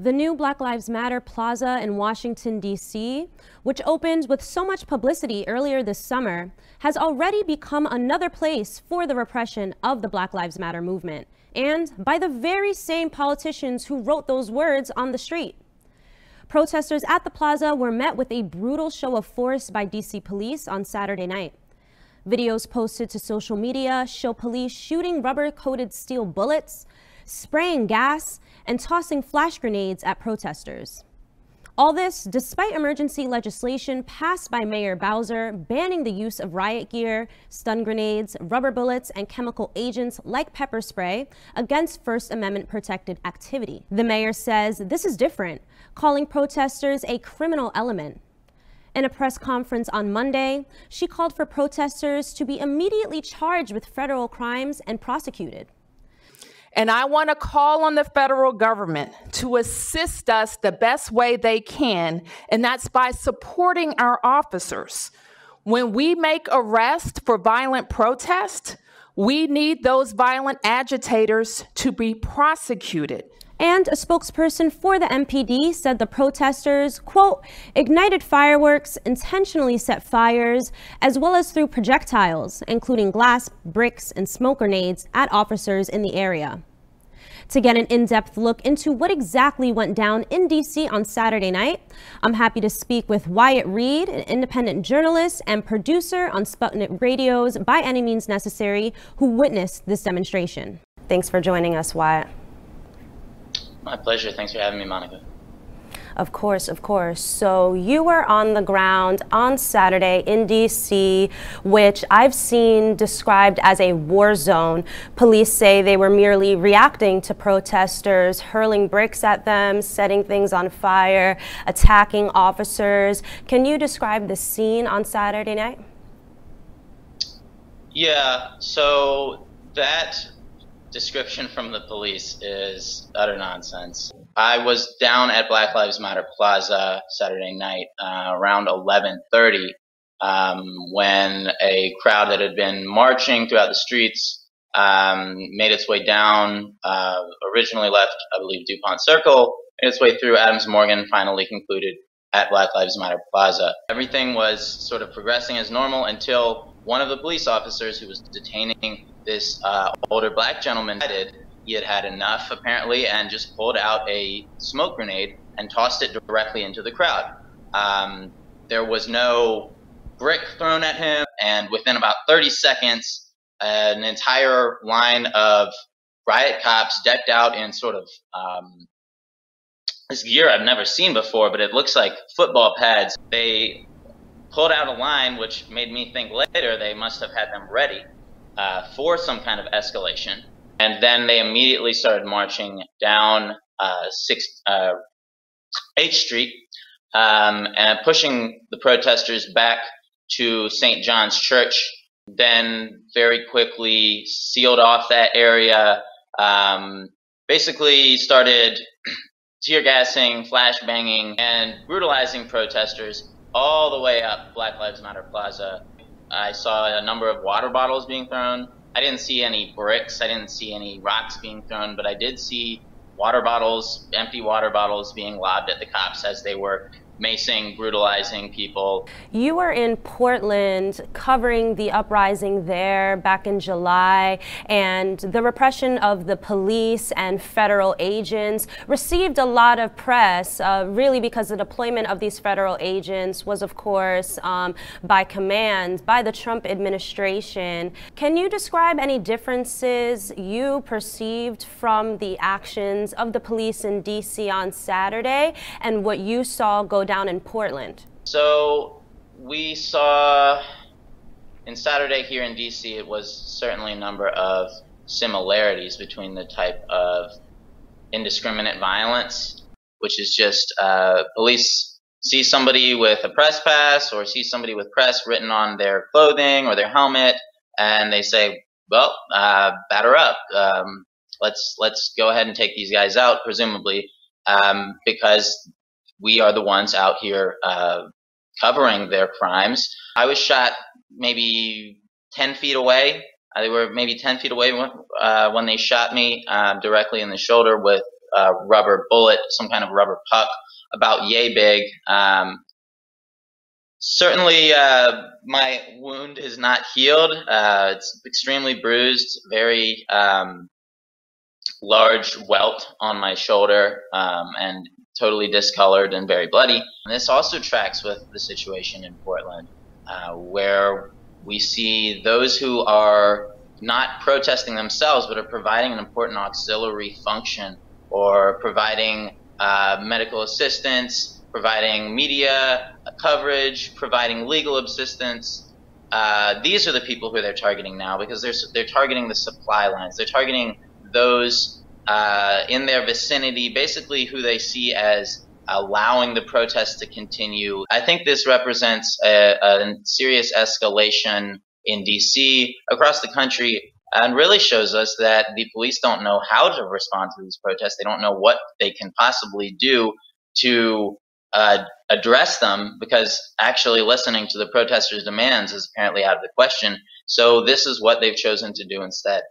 The new Black Lives Matter Plaza in Washington, D.C., which opened with so much publicity earlier this summer, has already become another place for the repression of the Black Lives Matter movement, and by the very same politicians who wrote those words on the street. Protesters at the plaza were met with a brutal show of force by D.C. police on Saturday night. Videos posted to social media show police shooting rubber-coated steel bullets, spraying gas, and tossing flash grenades at protesters. All this despite emergency legislation passed by Mayor Bowser banning the use of riot gear, stun grenades, rubber bullets, and chemical agents like pepper spray against First Amendment protected activity. The mayor says this is different, calling protesters a criminal element. In a press conference on Monday, she called for protesters to be immediately charged with federal crimes and prosecuted. And I want to call on the federal government to assist us the best way they can, and that's by supporting our officers. When we make arrests for violent protest, we need those violent agitators to be prosecuted. And a spokesperson for the MPD said the protesters, quote, ignited fireworks, intentionally set fires, as well as threw projectiles, including glass, bricks, and smoke grenades at officers in the area. To get an in-depth look into what exactly went down in D.C. on Saturday night, I'm happy to speak with Wyatt Reed, an independent journalist and producer on Sputnik Radio's By Any Means Necessary, who witnessed this demonstration. Thanks for joining us, Wyatt. My pleasure. Thanks for having me, Monica. Of course, of course. So you were on the ground on Saturday in D.C., which I've seen described as a war zone. Police say they were merely reacting to protesters, hurling bricks at them, setting things on fire, attacking officers. Can you describe the scene on Saturday night? Yeah, so that description from the police is utter nonsense. I was down at Black Lives Matter Plaza Saturday night around 11:30 when a crowd that had been marching throughout the streets made its way down, originally left, I believe, DuPont Circle, made its way through Adams Morgan, finally concluded at Black Lives Matter Plaza. Everything was sort of progressing as normal until one of the police officers who was detaining this older black gentleman decided he had had enough, apparently, and just pulled out a smoke grenade and tossed it directly into the crowd. There was no brick thrown at him, and within about 30 seconds, an entire line of riot cops decked out in sort of this gear I've never seen before, but it looks like football pads. They pulled out a line, which made me think later they must have had them ready for some kind of escalation. And then they immediately started marching down 8th Street and pushing the protesters back to St. John's Church. Then very quickly sealed off that area, basically started tear gassing, flashbanging, and brutalizing protesters all the way up Black Lives Matter Plaza. I saw a number of water bottles being thrown. I didn't see any bricks, I didn't see any rocks being thrown, but I did see water bottles, empty water bottles being lobbed at the cops as they were macing, brutalizing people. You were in Portland covering the uprising there back in July, and the repression of the police and federal agents received a lot of press, really because the deployment of these federal agents was, of course, by command by the Trump administration. Can you describe any differences you perceived from the actions of the police in D.C. on Saturday and what you saw go down in Portland? So we saw in Saturday here in DC, it was certainly a number of similarities between the type of indiscriminate violence, which is just police see somebody with a press pass or see somebody with press written on their clothing or their helmet, and they say, well, batter up. Let's go ahead and take these guys out, presumably, because we are the ones out here covering their crimes. I was shot maybe 10 feet away. They were maybe 10 feet away when they shot me directly in the shoulder with rubber bullet, some kind of rubber puck, about yay big. Certainly, my wound is not healed. It's extremely bruised, very large welt on my shoulder, and totally discolored and very bloody. And this also tracks with the situation in Portland, where we see those who are not protesting themselves, but are providing an important auxiliary function, or providing medical assistance, providing media coverage, providing legal assistance. These are the people who they're targeting now, because they're targeting the supply lines. They're targeting those in their vicinity, basically who they see as allowing the protests to continue. I think this represents a serious escalation in DC, across the country, and really shows us that the police don't know how to respond to these protests. They don't know what they can possibly do to address them, because actually listening to the protesters' demands is apparently out of the question. So this is what they've chosen to do instead.